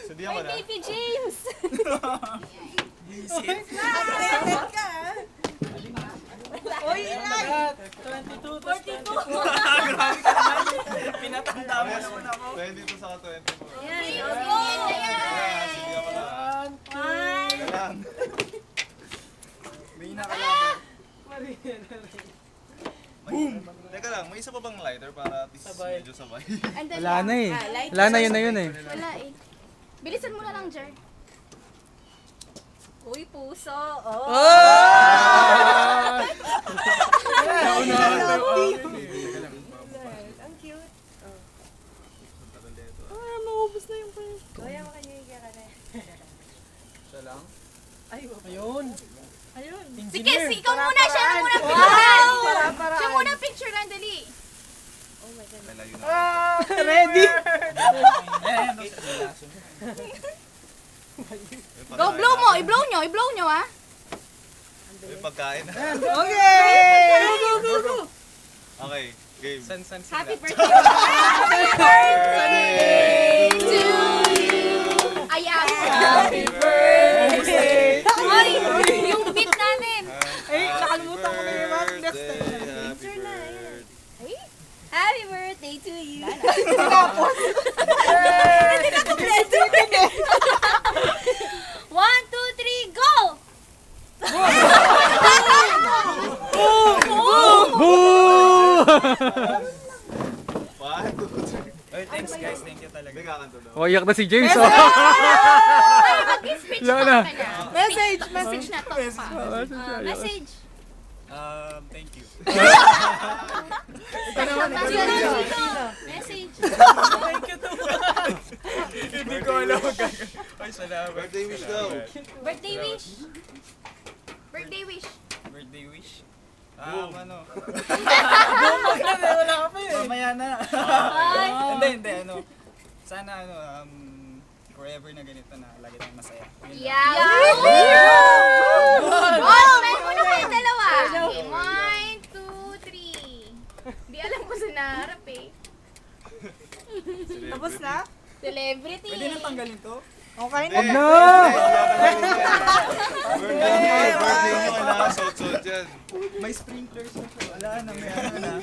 Sundihan mo na. Baby James! Uy, ilan? 42. Grabe ka naman. Pinatanda mo naman ako. 22 saka 24. Ayan, Ayan, sundihan mo na. Teka lang. May nakalaban. Boom! Teka lang, may isa pa bang lighter para at least medyo sabay? Wala na eh. Wala na yun eh. Wala eh. Bilisan mo na lang, Jer. Uy, puso. Oh! Ang cute. Maubos na yung pala. Kuya, makanyigya ka na. Siya lang? Ayun. Ayun. Sige, ikaw muna. Siya na muna picture. Para-paraan. Siya muna picture lang, dali. Oh my God. Lalayo na. Ready? Go, blow mo. I-blow nyo. I-blow nyo, ha? May pagkain. Okay! Okay, game. San sila? Happy birthday. Happy birthday to you. Ayan. Happy birthday! Ay, yung beat namin. Ay, nakalimutan ko na yung mga next Birthday, happy Picture na, birthday. Ay, happy birthday to you. One, two, three, go! Boo! 1, 2, 3. Oy, thanks guys. Thank you talaga. Hindi kakanto daw. Oh, iyak na si James. Oh. Ay, mag-speech Wala talk na. ka na. Message, Message na talk pa. Message. Thank you. Message. Thank you too much. Hindi ko alam kung gagawin. Ay, salamat. Birthday wish daw. Birthday wish. Birthday wish. Birthday wish? Boom. Ano? Wala ka pa Mamaya na. Ay. Hindi, ano. Sana, forever na ganito na lagi tayong masaya. Yun lang. Yeah. Oh, may muna kayong dalawa. Okay, 1, 2, 3. Di alam ko sa naharap eh. Tapos na? Celebrity. Pwede nang tanggalin to? Okay na. Hindi. No! Birthday nyo, kailangan sot-sot yan. May sprinklers na to. Wala na, may ano na.